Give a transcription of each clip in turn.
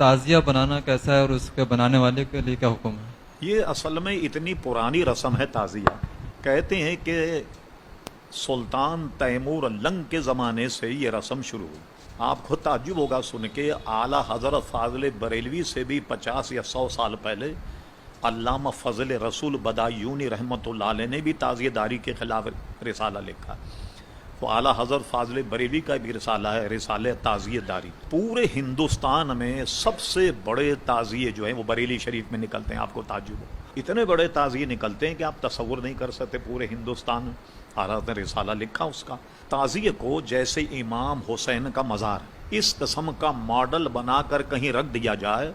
تعزیہ بنانا کیسا ہے اور اس کے بنانے والے کے لیے کیا حکم ہے؟ یہ اصل میں اتنی پرانی رسم ہے تعزیہ. کہتے ہیں کہ سلطان تیمور لنگ کے زمانے سے یہ رسم شروع ہوئی. آپ کو تعجب ہوگا سن کے اعلیٰ حضرت فاضل بریلوی سے بھی 50 یا 100 سال پہلے علامہ فضل رسول بدایونی رحمۃ اللہ علیہ نے بھی تعزیہ داری کے خلاف رسالہ لکھا. تو اعلیٰ حضرت فاضل بریلوی کا بھی رسالہ ہے، رسالہ تعزیہ داری. پورے ہندوستان میں سب سے بڑے تعزیے جو ہیں وہ بریلی شریف میں نکلتے ہیں. آپ کو تعجب ہو، اتنے بڑے تعزیے نکلتے ہیں کہ آپ تصور نہیں کر سکتے پورے ہندوستان میں. اعلیٰ نے رسالہ لکھا اس کا. تعزیے کو جیسے امام حسین کا مزار اس قسم کا ماڈل بنا کر کہیں رکھ دیا جائے،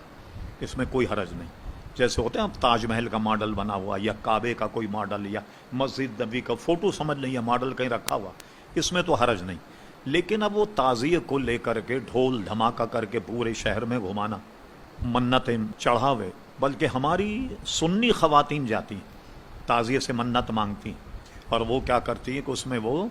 اس میں کوئی حرج نہیں. جیسے ہوتے ہیں اب تاج محل کا ماڈل بنا ہوا یا کعبے کا کوئی ماڈل یا مسجد نبی کا فوٹو سمجھ لیں یا ماڈل کہیں رکھا ہوا، اس میں تو حرج نہیں. لیکن اب وہ تعزیے کو لے کر کے ڈھول دھماکہ کر کے پورے شہر میں گھمانا، منتیں چڑھاوے، بلکہ ہماری سنی خواتین جاتی ہیں تعزیے سے منت مانگتی ہیں، اور وہ کیا کرتی ہیں کہ اس میں وہ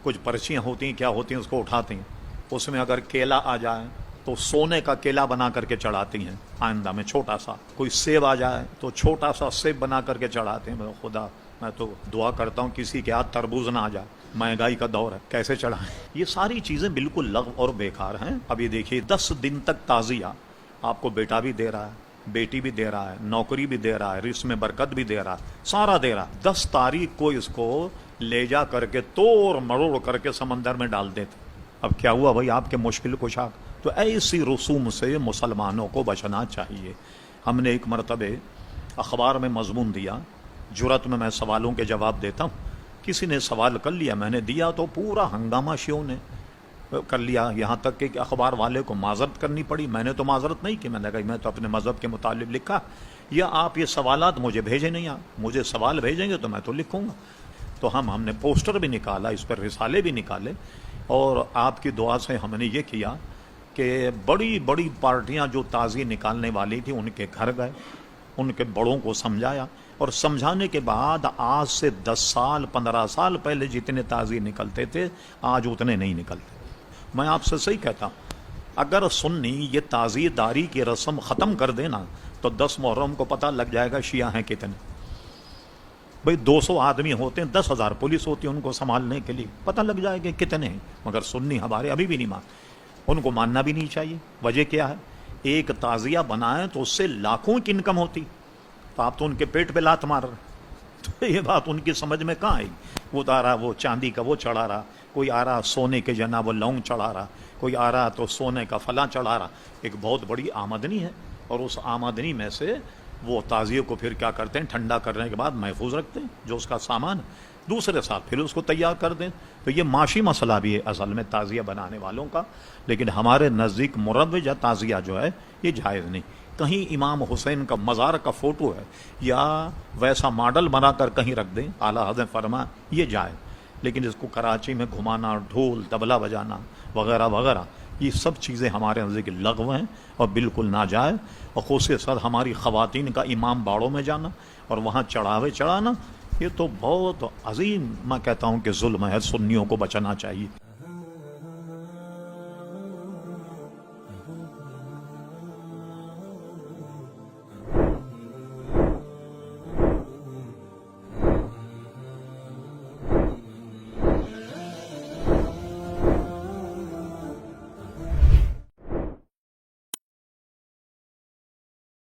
کچھ پرچیاں ہوتی ہیں، کیا ہوتی ہیں، اس کو اٹھاتی ہیں. اس میں اگر کیلا آ جائے تو سونے کا کیلا بنا کر کے چڑھاتی ہیں آئندہ میں چھوٹا سا. کوئی سیب آ جائے تو چھوٹا سا سیب بنا کر کے چڑھاتے ہیں. خدا میں تو دعا کرتا ہوں کسی کے ہاتھ تربوز نہ آ جائے، مہنگائی کا دور ہے، کیسے چڑھائیں. یہ ساری چیزیں بالکل لغو اور بیکار ہیں. ابھی دیکھیے 10 دن تک تعزیہ آپ کو بیٹا بھی دے رہا ہے، بیٹی بھی دے رہا ہے، نوکری بھی دے رہا ہے، رزق میں برکت بھی دے رہا ہے، سارا دے رہا ہے. 10 تاریخ کو اس کو لے جا کر کے توڑ مروڑ کر کے سمندر میں ڈال دیتے. اب کیا ہوا بھائی آپ کے مشکل کشا؟ تو ایسی رسوم سے مسلمانوں کو بچنا چاہیے. ہم نے ایک مرتبہ اخبار میں مضمون دیا، جرأت میں سوالوں کے جواب دیتا ہوں. کسی نے سوال کر لیا، میں نے دیا تو پورا ہنگامہ شیعوں نے کر لیا، یہاں تک کہ اخبار والے کو معذرت کرنی پڑی. میں نے تو معذرت نہیں کی، میں نے کہا میں تو اپنے مذہب کے متعلق لکھا، یا آپ یہ سوالات مجھے بھیجیں نہیں، آپ مجھے سوال بھیجیں گے تو میں تو لکھوں گا. تو ہم نے پوسٹر بھی نکالا، اس پر رسالے بھی نکالے، اور آپ کی دعا سے ہم نے یہ کیا کہ بڑی بڑی پارٹیاں جو تعزیے نکالنے والی تھی ان کے گھر گئے، ان کے بڑوں کو سمجھایا، اور سمجھانے کے بعد آج سے 10 سال 15 سال پہلے جتنے تعزیے نکلتے تھے آج اتنے نہیں نکلتے. میں آپ سے صحیح کہتا ہوں، اگر سنی یہ تعزیے داری کی رسم ختم کر دینا تو 10 محرم کو پتہ لگ جائے گا شیعہ ہیں کتنے. بھئی 200 آدمی ہوتے ہیں، 10,000 پولیس ہوتی ہے ان کو سنبھالنے کے لیے، پتہ لگ جائے گا کتنے ہیں. مگر سنی ہمارے ابھی بھی نہیں مان، ان کو ماننا بھی نہیں چاہیے. وجہ کیا ہے؟ ایک تعزیہ بنائیں تو اس سے لاکھوں کی انکم ہوتی، تو آپ تو ان کے پیٹ پہ لات مار رہے. تو یہ بات ان کی سمجھ میں کہاں آئی؟ وہ آ رہا وہ چاندی کا وہ چڑھا رہا، کوئی آ رہا سونے کے جناب وہ لونگ چڑھا رہا، کوئی آ رہا تو سونے کا فلاں چڑھا رہا. ایک بہت بڑی آمدنی ہے، اور اس آمدنی میں سے وہ تعزیے کو پھر کیا کرتے ہیں، ٹھنڈا کرنے کے بعد محفوظ رکھتے ہیں جو اس کا سامان، دوسرے سال پھر اس کو تیار کر دیں. تو یہ معاشی مسئلہ بھی ہے اصل میں تعزیہ بنانے والوں کا. لیکن ہمارے نزدیک مروج یا تعزیہ جو ہے یہ جائز نہیں. کہیں امام حسین کا مزار کا فوٹو ہے یا ویسا ماڈل بنا کر کہیں رکھ دیں، اعلیٰ حضرت فرما یہ جائز. لیکن اس کو کراچی میں گھمانا، ڈھول طبلہ بجانا وغیرہ وغیرہ، یہ سب چیزیں ہمارے نزدیک لغو ہیں اور بالکل ناجائز. اور خصوصاً ہماری خواتین کا امام باڑوں میں جانا اور وہاں چڑھاوے چڑھانا، یہ تو بہت عظیم میں کہتا ہوں کہ ظلم ہے. سنیوں کو بچنا چاہیے.